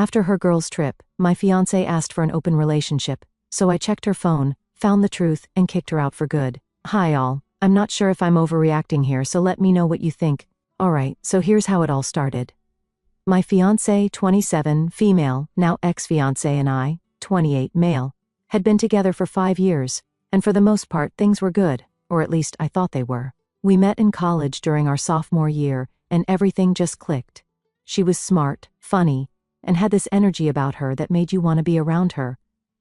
After her girls' trip, my fiancé asked for an open relationship, so I checked her phone, found the truth, and kicked her out for good. Hi all, I'm not sure if I'm overreacting here, so let me know what you think. Alright, so here's how it all started. My fiancé, 27, female, now ex-fiancé, and I, 28, male, had been together for 5 years, and for the most part things were good, or at least I thought they were. We met in college during our sophomore year, and everything just clicked. She was smart, funny, and had this energy about her that made you want to be around her.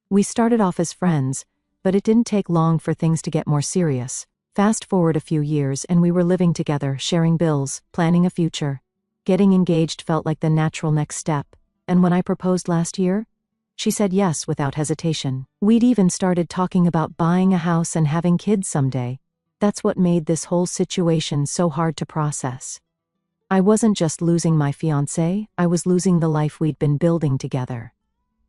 We started off as friends, but it didn't take long for things to get more serious. Fast forward a few years and we were living together, sharing bills, planning a future. Getting engaged felt like the natural next step, and when I proposed last year, she said yes without hesitation. We'd even started talking about buying a house and having kids someday. That's what made this whole situation so hard to process. I wasn't just losing my fiancé, I was losing the life we'd been building together.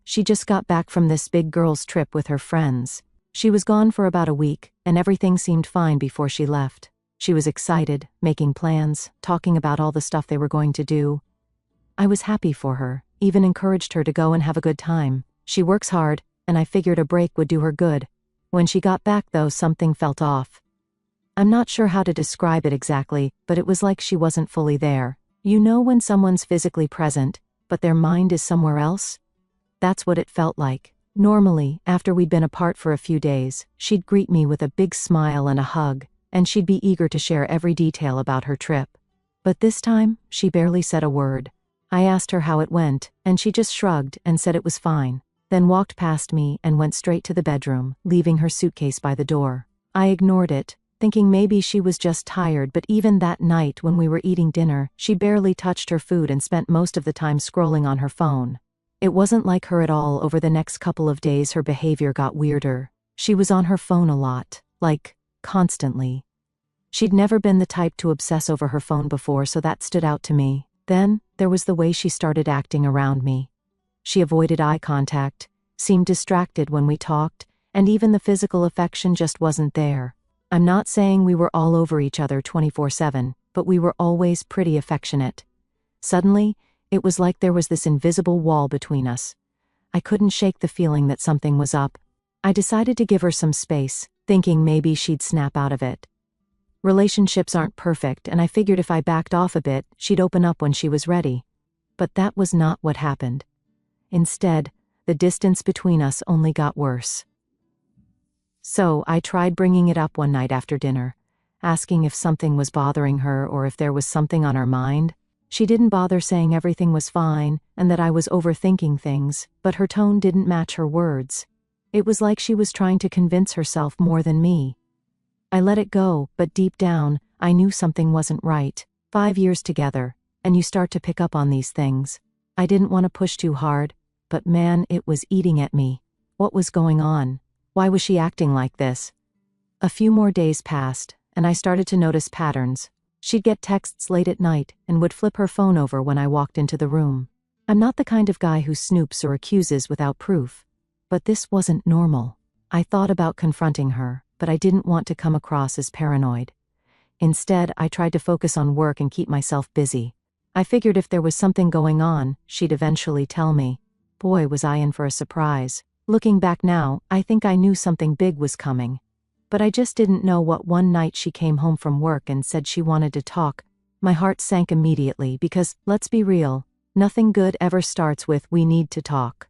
She just got back from this big girls' trip with her friends. She was gone for about a week, and everything seemed fine before she left. She was excited, making plans, talking about all the stuff they were going to do. I was happy for her, even encouraged her to go and have a good time. She works hard, and I figured a break would do her good. When she got back though, something felt off. I'm not sure how to describe it exactly, but it was like she wasn't fully there. You know when someone's physically present, but their mind is somewhere else? That's what it felt like. Normally, after we'd been apart for a few days, she'd greet me with a big smile and a hug, and she'd be eager to share every detail about her trip. But this time, she barely said a word. I asked her how it went, and she just shrugged and said it was fine, then walked past me and went straight to the bedroom, leaving her suitcase by the door. I ignored it, thinking maybe she was just tired, but even that night when we were eating dinner, she barely touched her food and spent most of the time scrolling on her phone. It wasn't like her at all. Over the next couple of days her behavior got weirder. She was on her phone a lot, like, constantly. She'd never been the type to obsess over her phone before, so that stood out to me. Then, there was the way she started acting around me. She avoided eye contact, seemed distracted when we talked, and even the physical affection just wasn't there. I'm not saying we were all over each other 24/7, but we were always pretty affectionate. Suddenly, it was like there was this invisible wall between us. I couldn't shake the feeling that something was up. I decided to give her some space, thinking maybe she'd snap out of it. Relationships aren't perfect, and I figured if I backed off a bit, she'd open up when she was ready. But that was not what happened. Instead, the distance between us only got worse. So, I tried bringing it up one night after dinner, asking if something was bothering her or if there was something on her mind. She didn't bother, saying everything was fine and that I was overthinking things, but her tone didn't match her words. It was like she was trying to convince herself more than me. I let it go, but deep down, I knew something wasn't right. 5 years together, and you start to pick up on these things. I didn't want to push too hard, but man, it was eating at me. What was going on? Why was she acting like this? A few more days passed, and I started to notice patterns. She'd get texts late at night and would flip her phone over when I walked into the room. I'm not the kind of guy who snoops or accuses without proof. But this wasn't normal. I thought about confronting her, but I didn't want to come across as paranoid. Instead, I tried to focus on work and keep myself busy. I figured if there was something going on, she'd eventually tell me. Boy, was I in for a surprise. Looking back now, I think I knew something big was coming. But I just didn't know what. One night she came home from work and said she wanted to talk. My heart sank immediately because, let's be real, nothing good ever starts with "we need to talk."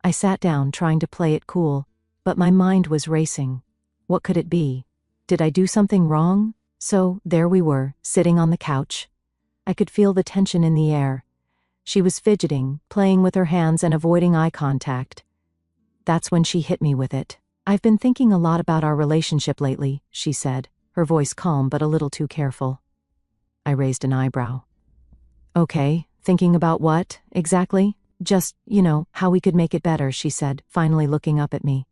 I sat down trying to play it cool, but my mind was racing. What could it be? Did I do something wrong? So, there we were, sitting on the couch. I could feel the tension in the air. She was fidgeting, playing with her hands and avoiding eye contact. That's when she hit me with it. "I've been thinking a lot about our relationship lately," she said, her voice calm but a little too careful. I raised an eyebrow. "Okay, thinking about what, exactly?" "Just, how we could make it better," she said, finally looking up at me.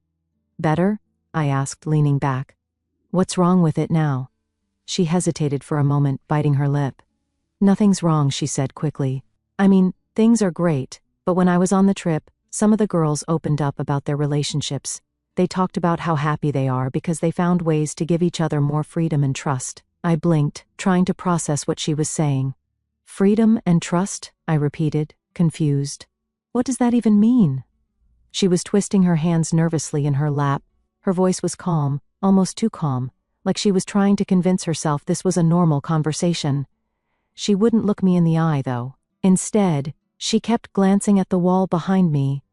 "Better?" I asked, leaning back. "What's wrong with it now?" She hesitated for a moment, biting her lip. "Nothing's wrong," she said quickly. "I mean, things are great, but when I was on the trip, some of the girls opened up about their relationships. They talked about how happy they are because they found ways to give each other more freedom and trust." I blinked, trying to process what she was saying. "Freedom and trust?" I repeated, confused. What does that even mean? She was twisting her hands nervously in her lap. Her voice was calm, almost too calm, like she was trying to convince herself this was a normal conversation. She wouldn't look me in the eye, though. Instead, she kept glancing at the wall behind me,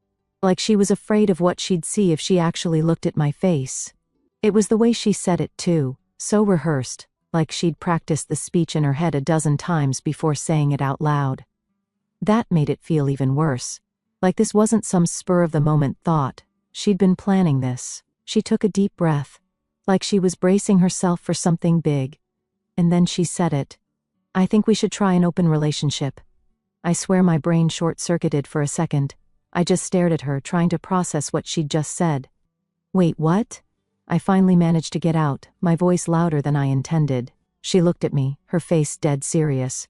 like she was afraid of what she'd see if she actually looked at my face. It was the way she said it, too, so rehearsed, like she'd practiced the speech in her head a dozen times before saying it out loud. That made it feel even worse. Like this wasn't some spur-of-the-moment thought. She'd been planning this. She took a deep breath, like she was bracing herself for something big. And then she said it. I think we should try an open relationship. I swear my brain short-circuited for a second. I just stared at her, trying to process what she'd just said. Wait, what? I finally managed to get out, my voice louder than I intended. She looked at me, her face dead serious.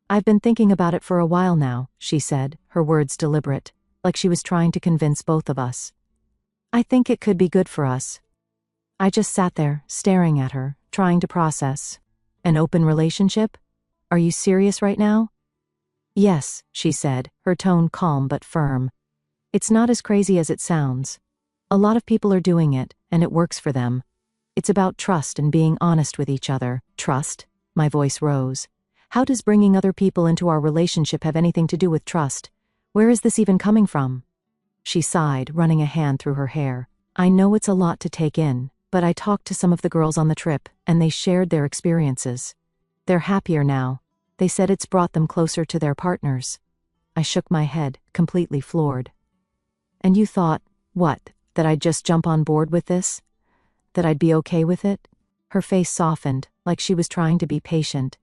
I've been thinking about it for a while now, she said, her words deliberate, like she was trying to convince both of us. I think it could be good for us. I just sat there, staring at her, trying to process. An open relationship? Are you serious right now? Yes, she said, her tone calm but firm. It's not as crazy as it sounds. A lot of people are doing it, and it works for them. It's about trust and being honest with each other. Trust? My voice rose. How does bringing other people into our relationship have anything to do with trust? Where is this even coming from? She sighed, running a hand through her hair. I know it's a lot to take in, but I talked to some of the girls on the trip, and they shared their experiences. They're happier now. They said it's brought them closer to their partners. I shook my head, completely floored. And you thought, what, that I'd just jump on board with this? That I'd be okay with it? Her face softened, like she was trying to be patient.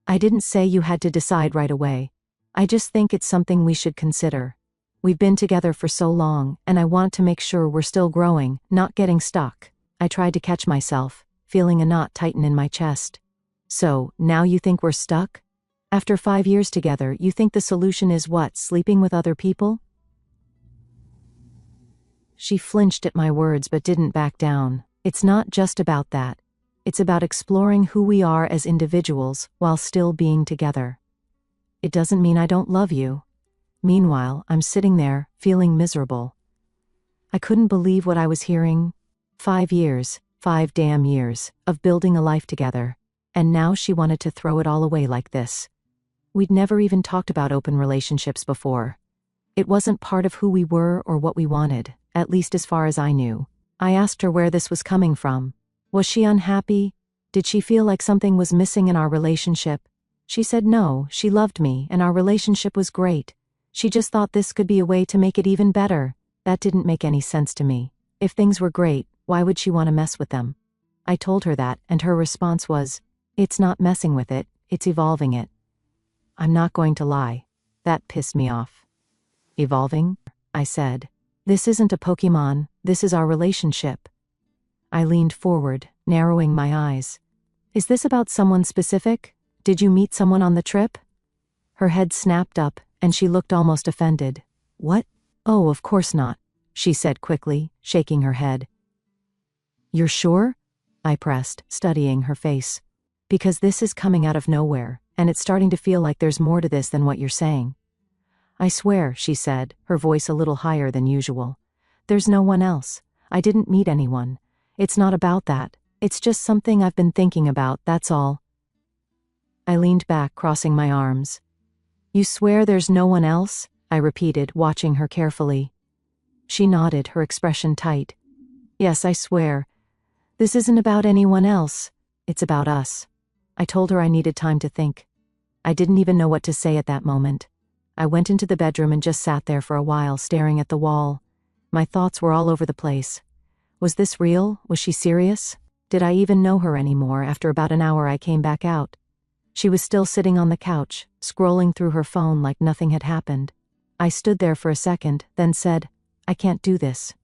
I didn't say you had to decide right away. I just think it's something we should consider. We've been together for so long, and I want to make sure we're still growing, not getting stuck. I tried to catch myself, feeling a knot tighten in my chest. So, now you think we're stuck? After 5 years together, you think the solution is what, sleeping with other people? She flinched at my words but didn't back down. It's not just about that. It's about exploring who we are as individuals while still being together. It doesn't mean I don't love you. Meanwhile, I'm sitting there, feeling miserable. I couldn't believe what I was hearing. 5 years, 5 damn years, of building a life together. And now she wanted to throw it all away like this. We'd never even talked about open relationships before. It wasn't part of who we were or what we wanted, at least as far as I knew. I asked her where this was coming from. Was she unhappy? Did she feel like something was missing in our relationship? She said no, she loved me and our relationship was great. She just thought this could be a way to make it even better. That didn't make any sense to me. If things were great, why would she want to mess with them? I told her that, and her response was, it's not messing with it, it's evolving it. I'm not going to lie. That pissed me off. Evolving? I said. This isn't a Pokemon, this is our relationship. I leaned forward, narrowing my eyes. Is this about someone specific? Did you meet someone on the trip? Her head snapped up, and she looked almost offended. What? Oh, of course not, she said quickly, shaking her head. You're sure? I pressed, studying her face. Because this is coming out of nowhere, and it's starting to feel like there's more to this than what you're saying. I swear, she said, her voice a little higher than usual. There's no one else. I didn't meet anyone. It's not about that. It's just something I've been thinking about, that's all. I leaned back, crossing my arms. You swear there's no one else? I repeated, watching her carefully. She nodded, her expression tight. Yes, I swear. This isn't about anyone else. It's about us. I told her I needed time to think. I didn't even know what to say at that moment. I went into the bedroom and just sat there for a while, staring at the wall. My thoughts were all over the place. Was this real? Was she serious? Did I even know her anymore? After about an hour I came back out. She was still sitting on the couch, scrolling through her phone like nothing had happened. I stood there for a second, then said, I can't do this.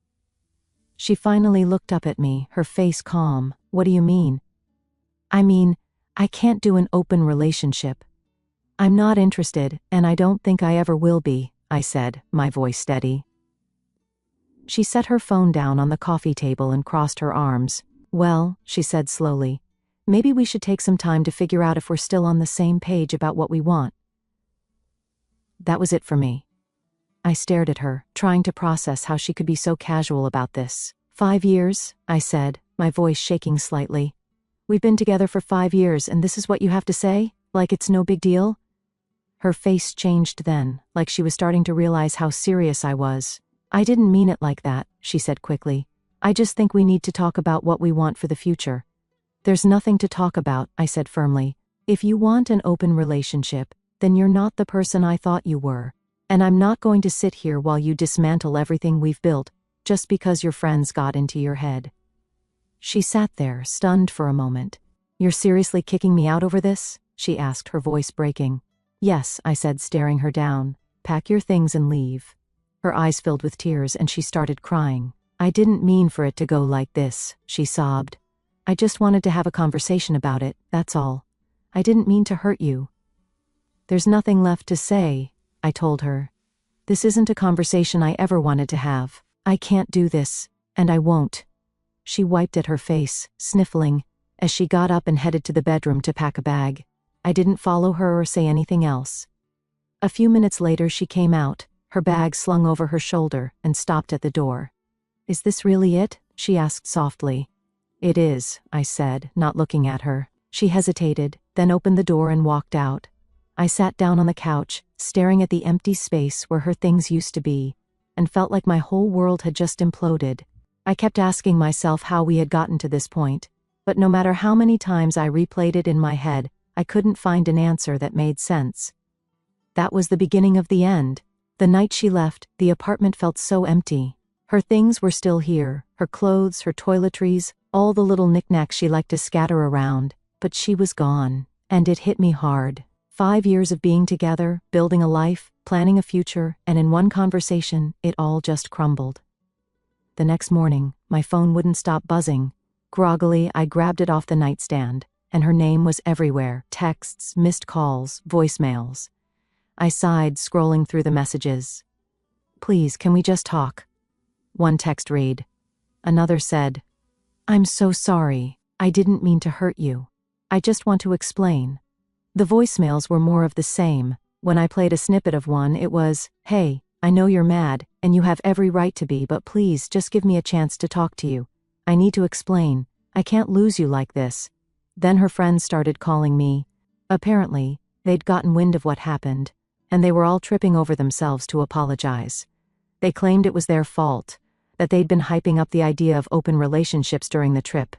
She finally looked up at me, her face calm. What do you mean? I mean, I can't do an open relationship. I'm not interested, and I don't think I ever will be, I said, my voice steady. She set her phone down on the coffee table and crossed her arms. Well, she said slowly, maybe we should take some time to figure out if we're still on the same page about what we want. That was it for me. I stared at her, trying to process how she could be so casual about this. 5 years, I said, my voice shaking slightly. We've been together for 5 years and this is what you have to say? Like it's no big deal? Her face changed then, like she was starting to realize how serious I was. I didn't mean it like that, she said quickly. I just think we need to talk about what we want for the future. There's nothing to talk about, I said firmly. If you want an open relationship, then you're not the person I thought you were. And I'm not going to sit here while you dismantle everything we've built, just because your friends got into your head. She sat there, stunned for a moment. You're seriously kicking me out over this? She asked, her voice breaking. Yes, I said, staring her down. Pack your things and leave. Her eyes filled with tears and she started crying. I didn't mean for it to go like this, she sobbed. I just wanted to have a conversation about it, that's all. I didn't mean to hurt you. There's nothing left to say, I told her. This isn't a conversation I ever wanted to have. I can't do this, and I won't. She wiped at her face, sniffling, as she got up and headed to the bedroom to pack a bag. I didn't follow her or say anything else. A few minutes later she came out, her bag slung over her shoulder, and stopped at the door. Is this really it? She asked softly. It is, I said, not looking at her. She hesitated, then opened the door and walked out. I sat down on the couch, staring at the empty space where her things used to be, and felt like my whole world had just imploded. I kept asking myself how we had gotten to this point, but no matter how many times I replayed it in my head, I couldn't find an answer that made sense. That was the beginning of the end. The night she left, the apartment felt so empty. Her things were still here, her clothes, her toiletries, all the little knickknacks she liked to scatter around, but she was gone, and it hit me hard. 5 years of being together, building a life, planning a future, and in one conversation, it all just crumbled. The next morning, my phone wouldn't stop buzzing. Groggily, I grabbed it off the nightstand, and her name was everywhere. Texts, missed calls, voicemails. I sighed, scrolling through the messages. Please, can we just talk? One text read. Another said, I'm so sorry. I didn't mean to hurt you. I just want to explain. The voicemails were more of the same. When I played a snippet of one, it was, hey, I know you're mad, and you have every right to be, but please just give me a chance to talk to you. I need to explain. I can't lose you like this. Then her friends started calling me. Apparently, they'd gotten wind of what happened, and they were all tripping over themselves to apologize. They claimed it was their fault, that they'd been hyping up the idea of open relationships during the trip,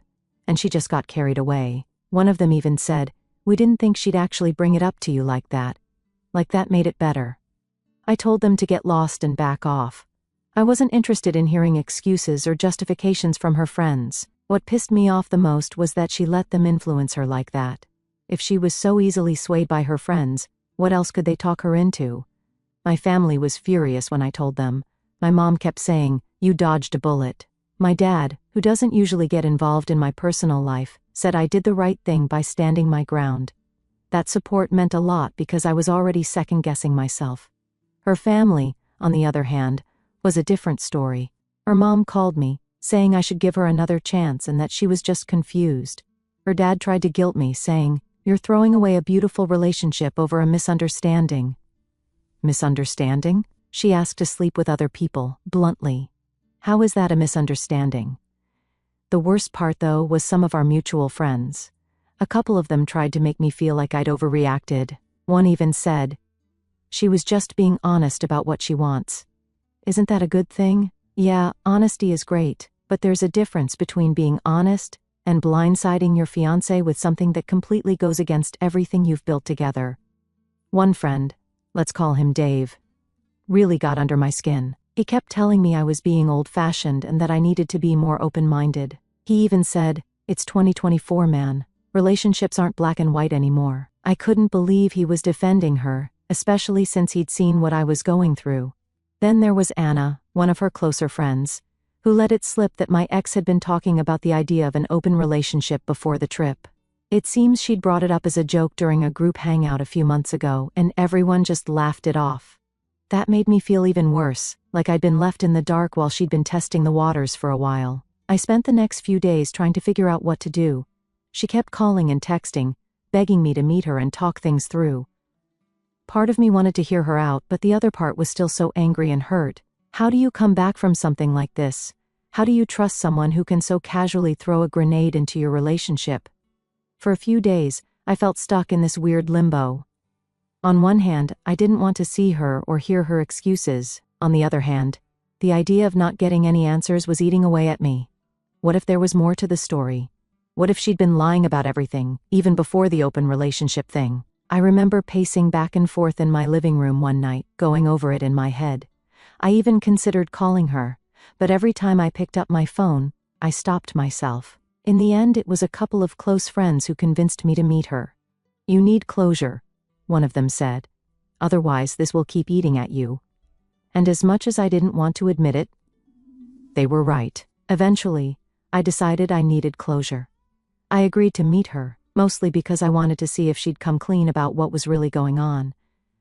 and she just got carried away. One of them even said, we didn't think she'd actually bring it up to you like that. Like that made it better. I told them to get lost and back off. I wasn't interested in hearing excuses or justifications from her friends. What pissed me off the most was that she let them influence her like that. If she was so easily swayed by her friends, what else could they talk her into? My family was furious when I told them. My mom kept saying, you dodged a bullet. My dad, who doesn't usually get involved in my personal life, said I did the right thing by standing my ground. That support meant a lot because I was already second-guessing myself. Her family, on the other hand, was a different story. Her mom called me, saying I should give her another chance and that she was just confused. Her dad tried to guilt me, saying, you're throwing away a beautiful relationship over a misunderstanding. Misunderstanding? She asked to sleep with other people, bluntly. How is that a misunderstanding? The worst part, though, was some of our mutual friends. A couple of them tried to make me feel like I'd overreacted. One even said, she was just being honest about what she wants. Isn't that a good thing? Yeah, honesty is great, but there's a difference between being honest and blindsiding your fiancé with something that completely goes against everything you've built together. One friend, let's call him Dave, really got under my skin. He kept telling me I was being old-fashioned and that I needed to be more open-minded. He even said, it's 2024, man. Relationships aren't black and white anymore. I couldn't believe he was defending her, especially since he'd seen what I was going through. Then there was Anna, one of her closer friends, who let it slip that my ex had been talking about the idea of an open relationship before the trip. It seems she'd brought it up as a joke during a group hangout a few months ago, and everyone just laughed it off. That made me feel even worse, like I'd been left in the dark while she'd been testing the waters for a while. I spent the next few days trying to figure out what to do. She kept calling and texting, begging me to meet her and talk things through. Part of me wanted to hear her out, but the other part was still so angry and hurt. How do you come back from something like this? How do you trust someone who can so casually throw a grenade into your relationship? For a few days, I felt stuck in this weird limbo. On one hand, I didn't want to see her or hear her excuses. On the other hand, the idea of not getting any answers was eating away at me. What if there was more to the story? What if she'd been lying about everything, even before the open relationship thing? I remember pacing back and forth in my living room one night, going over it in my head. I even considered calling her, but every time I picked up my phone, I stopped myself. In the end, it was a couple of close friends who convinced me to meet her. "You need closure," one of them said. "Otherwise, this will keep eating at you." And as much as I didn't want to admit it, they were right. Eventually, I decided I needed closure. I agreed to meet her, mostly because I wanted to see if she'd come clean about what was really going on.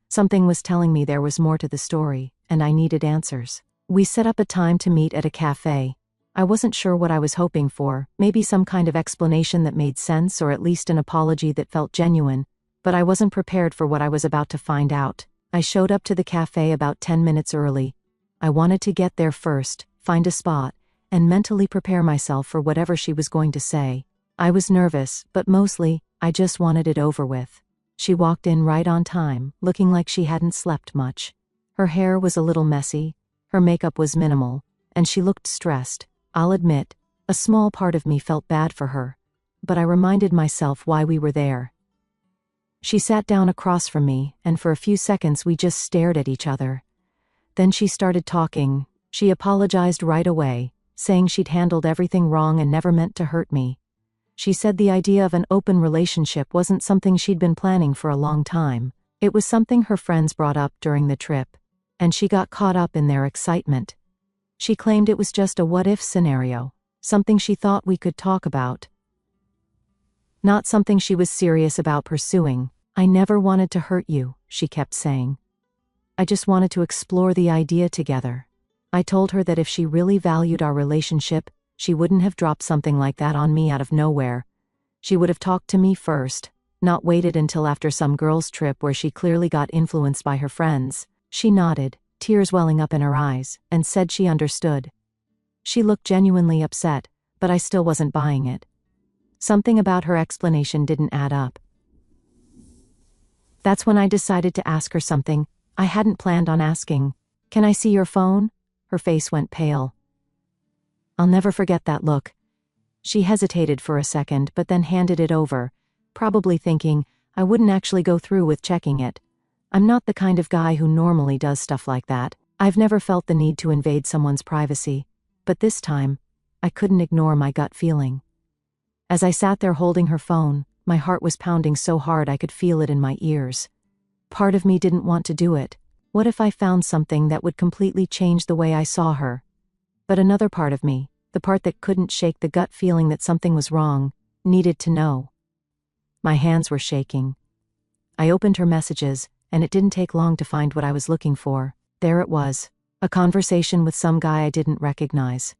Something was telling me there was more to the story, and I needed answers. We set up a time to meet at a cafe. I wasn't sure what I was hoping for, maybe some kind of explanation that made sense or at least an apology that felt genuine, but I wasn't prepared for what I was about to find out. I showed up to the cafe about 10 minutes early. I wanted to get there first, find a spot, and mentally prepare myself for whatever she was going to say. I was nervous, but mostly, I just wanted it over with. She walked in right on time, looking like she hadn't slept much. Her hair was a little messy, her makeup was minimal, and she looked stressed. I'll admit, a small part of me felt bad for her, but I reminded myself why we were there. She sat down across from me, and for a few seconds we just stared at each other. Then she started talking. She apologized right away, saying she'd handled everything wrong and never meant to hurt me. She said the idea of an open relationship wasn't something she'd been planning for a long time. It was something her friends brought up during the trip, and she got caught up in their excitement. She claimed it was just a what-if scenario, something she thought we could talk about. Not something she was serious about pursuing. "I never wanted to hurt you," she kept saying. "I just wanted to explore the idea together." I told her that if she really valued our relationship, she wouldn't have dropped something like that on me out of nowhere. She would have talked to me first, not waited until after some girls' trip where she clearly got influenced by her friends. She nodded, tears welling up in her eyes, and said she understood. She looked genuinely upset, but I still wasn't buying it. Something about her explanation didn't add up. That's when I decided to ask her something I hadn't planned on asking. "Can I see your phone?" Her face went pale. I'll never forget that look. She hesitated for a second but then handed it over, probably thinking I wouldn't actually go through with checking it. I'm not the kind of guy who normally does stuff like that. I've never felt the need to invade someone's privacy. But this time, I couldn't ignore my gut feeling. As I sat there holding her phone, my heart was pounding so hard I could feel it in my ears. Part of me didn't want to do it. What if I found something that would completely change the way I saw her? But another part of me, the part that couldn't shake the gut feeling that something was wrong, needed to know. My hands were shaking. I opened her messages, and it didn't take long to find what I was looking for. There it was, a conversation with some guy I didn't recognize.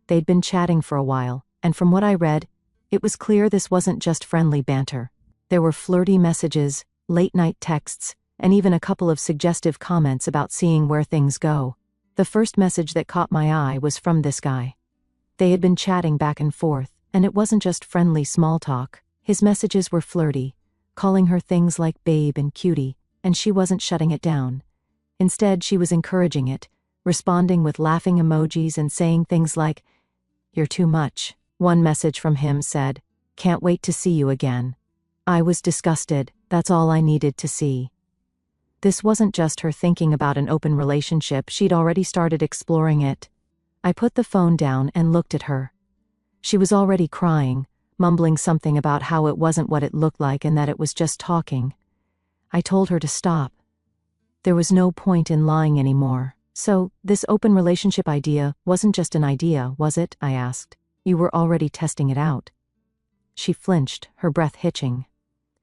They'd been chatting for a while, and from what I read, it was clear this wasn't just friendly banter. There were flirty messages, late-night texts, and even a couple of suggestive comments about seeing where things go. The first message that caught my eye was from this guy. They had been chatting back and forth, and it wasn't just friendly small talk. His messages were flirty, calling her things like babe and cutie, and she wasn't shutting it down. Instead, she was encouraging it, responding with laughing emojis and saying things like, "You're too much." One message from him said, "Can't wait to see you again." I was disgusted. That's all I needed to see. This wasn't just her thinking about an open relationship, she'd already started exploring it. I put the phone down and looked at her. She was already crying, mumbling something about how it wasn't what it looked like and that it was just talking. I told her to stop. There was no point in lying anymore. "So, this open relationship idea wasn't just an idea, was it?" I asked. "You were already testing it out." She flinched, her breath hitching.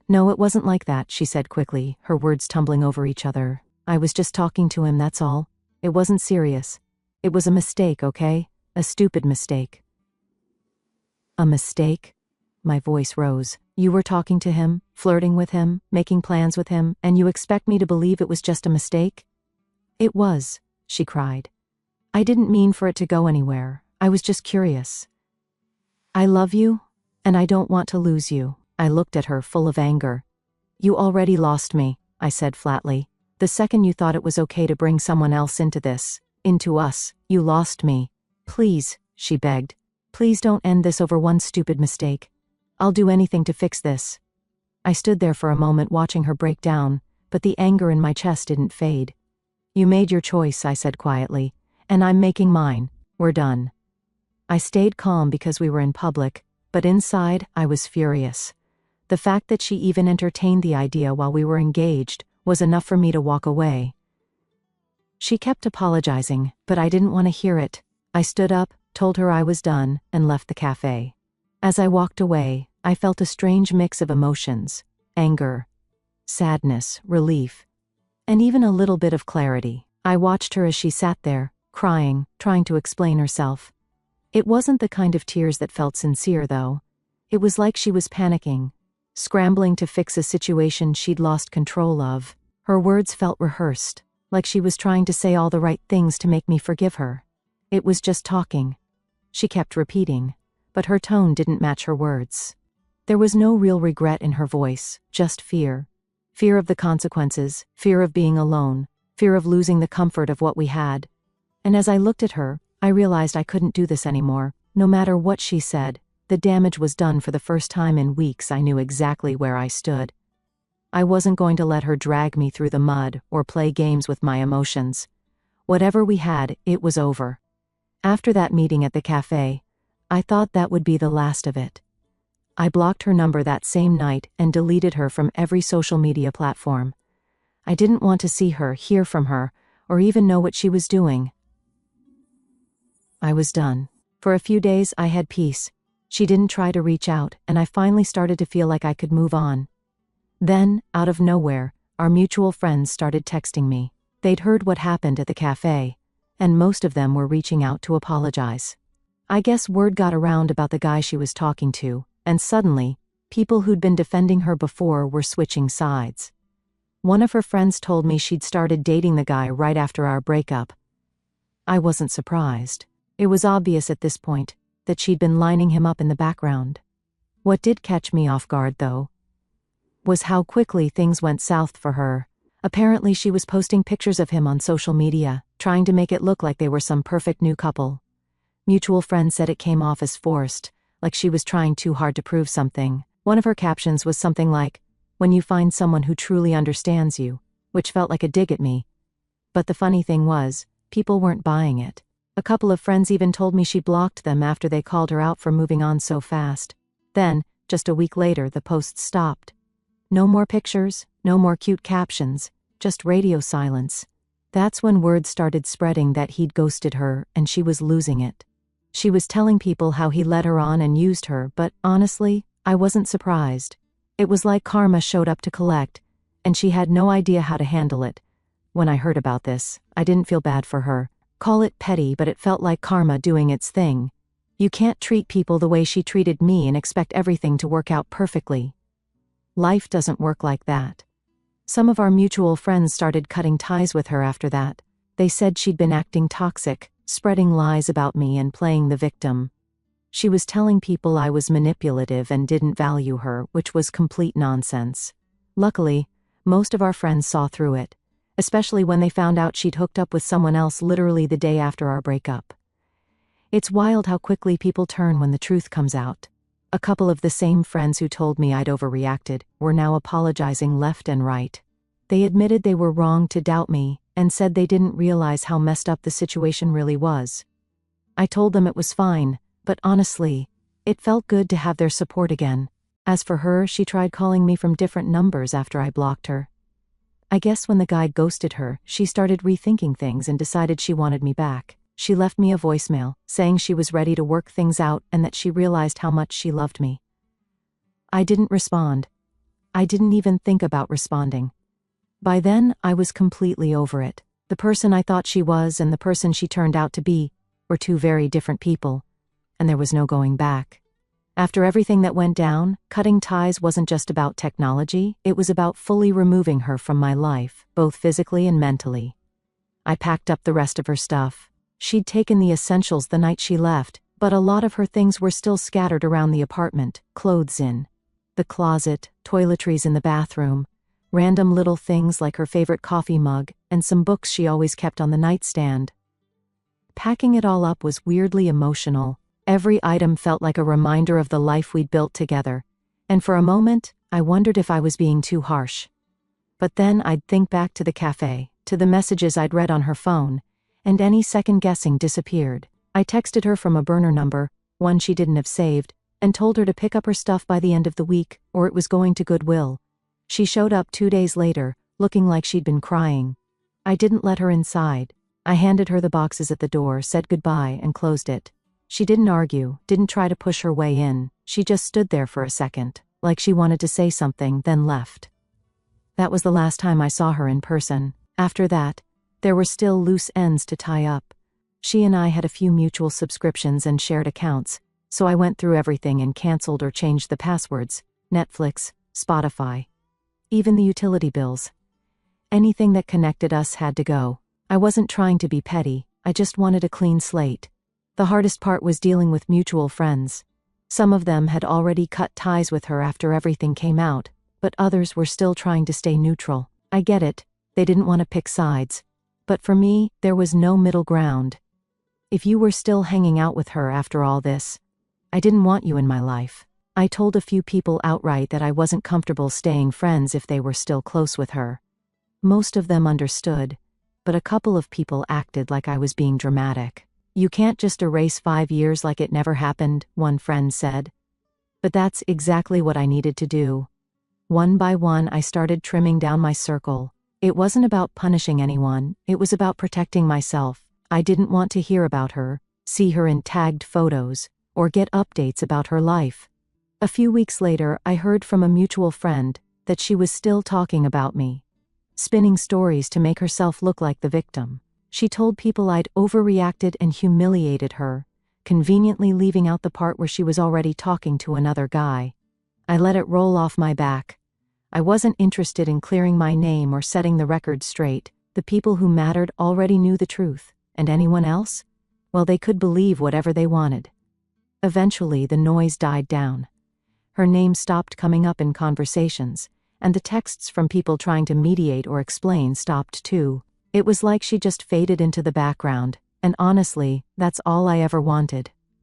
"No, it wasn't like that," she said quickly, her words tumbling over each other. "I was just talking to him, that's all. It wasn't serious. It was a mistake, okay? A stupid mistake." "A mistake?" My voice rose. You were talking to him, flirting with him, making plans with him, and you expect me to believe it was just a mistake? It was, she cried. I didn't mean for it to go anywhere. I was just curious. I love you, and I don't want to lose you. I looked at her full of anger. You already lost me, I said flatly. The second you thought it was okay to bring someone else into this, into us, you lost me. Please, she begged. Please don't end this over one stupid mistake. I'll do anything to fix this. I stood there for a moment watching her break down, but the anger in my chest didn't fade. You made your choice, I said quietly, and I'm making mine. We're done. I stayed calm because we were in public, but inside I was furious. The fact that she even entertained the idea while we were engaged was enough for me to walk away. She kept apologizing, but I didn't want to hear it. I stood up, told her I was done, and left the cafe. As I walked away, I felt a strange mix of emotions: anger, sadness, relief, and even a little bit of clarity. I watched her as she sat there, crying, trying to explain herself. It wasn't the kind of tears that felt sincere, though. It was like she was panicking, scrambling to fix a situation she'd lost control of. Her words felt rehearsed, like she was trying to say all the right things to make me forgive her. It was just talking. She kept repeating, but her tone didn't match her words. There was no real regret in her voice, just fear. Fear of the consequences, fear of being alone, fear of losing the comfort of what we had. And as I looked at her, I realized I couldn't do this anymore. No matter what she said, the damage was done. For the first time in weeks, I knew exactly where I stood. I wasn't going to let her drag me through the mud or play games with my emotions. Whatever we had, it was over. After that meeting at the cafe, I thought that would be the last of it. I blocked her number that same night and deleted her from every social media platform. I didn't want to see her, hear from her, or even know what she was doing. I was done. For a few days I had peace. She didn't try to reach out, and I finally started to feel like I could move on. Then, out of nowhere, our mutual friends started texting me. They'd heard what happened at the cafe, and most of them were reaching out to apologize. I guess word got around about the guy she was talking to, and suddenly, people who'd been defending her before were switching sides. One of her friends told me she'd started dating the guy right after our breakup. I wasn't surprised. It was obvious at this point that she'd been lining him up in the background. What did catch me off guard, though, was how quickly things went south for her. Apparently she was posting pictures of him on social media, trying to make it look like they were some perfect new couple. Mutual friends said it came off as forced, like she was trying too hard to prove something. One of her captions was something like, "When you find someone who truly understands you," which felt like a dig at me. But the funny thing was, people weren't buying it. A couple of friends even told me she blocked them after they called her out for moving on so fast. Then, just a week later, the posts stopped. No more pictures, no more cute captions, just radio silence. That's when word started spreading that he'd ghosted her and she was losing it. She was telling people how he led her on and used her, but honestly, I wasn't surprised. It was like karma showed up to collect, and she had no idea how to handle it. When I heard about this, I didn't feel bad for her. Call it petty, but it felt like karma doing its thing. You can't treat people the way she treated me and expect everything to work out perfectly. Life doesn't work like that. Some of our mutual friends started cutting ties with her after that. They said she'd been acting toxic, spreading lies about me and playing the victim. She was telling people I was manipulative and didn't value her, which was complete nonsense. Luckily, most of our friends saw through it, especially when they found out she'd hooked up with someone else literally the day after our breakup. It's wild how quickly people turn when the truth comes out. A couple of the same friends who told me I'd overreacted were now apologizing left and right. They admitted they were wrong to doubt me and said they didn't realize how messed up the situation really was. I told them it was fine, but honestly, it felt good to have their support again. As for her, she tried calling me from different numbers after I blocked her. I guess when the guy ghosted her, she started rethinking things and decided she wanted me back. She left me a voicemail, saying she was ready to work things out and that she realized how much she loved me. I didn't respond. I didn't even think about responding. By then, I was completely over it. The person I thought she was and the person she turned out to be were two very different people, and there was no going back. After everything that went down, cutting ties wasn't just about technology, it was about fully removing her from my life, both physically and mentally. I packed up the rest of her stuff. She'd taken the essentials the night she left, but a lot of her things were still scattered around the apartment, clothes in the closet, toiletries in the bathroom, random little things like her favorite coffee mug, and some books she always kept on the nightstand. Packing it all up was weirdly emotional. Every item felt like a reminder of the life we'd built together, and for a moment, I wondered if I was being too harsh. But then I'd think back to the cafe, to the messages I'd read on her phone, and any second-guessing disappeared. I texted her from a burner number, one she didn't have saved, and told her to pick up her stuff by the end of the week, or it was going to Goodwill. She showed up 2 days later, looking like she'd been crying. I didn't let her inside. I handed her the boxes at the door, said goodbye, and closed it. She didn't argue, didn't try to push her way in. She just stood there for a second, like she wanted to say something, then left. That was the last time I saw her in person. After that, there were still loose ends to tie up. She and I had a few mutual subscriptions and shared accounts, so I went through everything and canceled or changed the passwords. Netflix, Spotify, even the utility bills. Anything that connected us had to go. I wasn't trying to be petty, I just wanted a clean slate. The hardest part was dealing with mutual friends. Some of them had already cut ties with her after everything came out, but others were still trying to stay neutral. I get it, they didn't want to pick sides. But for me, there was no middle ground. If you were still hanging out with her after all this, I didn't want you in my life. I told a few people outright that I wasn't comfortable staying friends if they were still close with her. Most of them understood, but a couple of people acted like I was being dramatic. "You can't just erase 5 years like it never happened," one friend said. But that's exactly what I needed to do. One by one, I started trimming down my circle. It wasn't about punishing anyone, it was about protecting myself. I didn't want to hear about her, see her in tagged photos, or get updates about her life. A few weeks later, I heard from a mutual friend that she was still talking about me, spinning stories to make herself look like the victim. She told people I'd overreacted and humiliated her, conveniently leaving out the part where she was already talking to another guy. I let it roll off my back. I wasn't interested in clearing my name or setting the record straight. The people who mattered already knew the truth, and anyone else? Well, they could believe whatever they wanted. Eventually, the noise died down. Her name stopped coming up in conversations, and the texts from people trying to mediate or explain stopped too. It was like she just faded into the background, and honestly, that's all I ever wanted.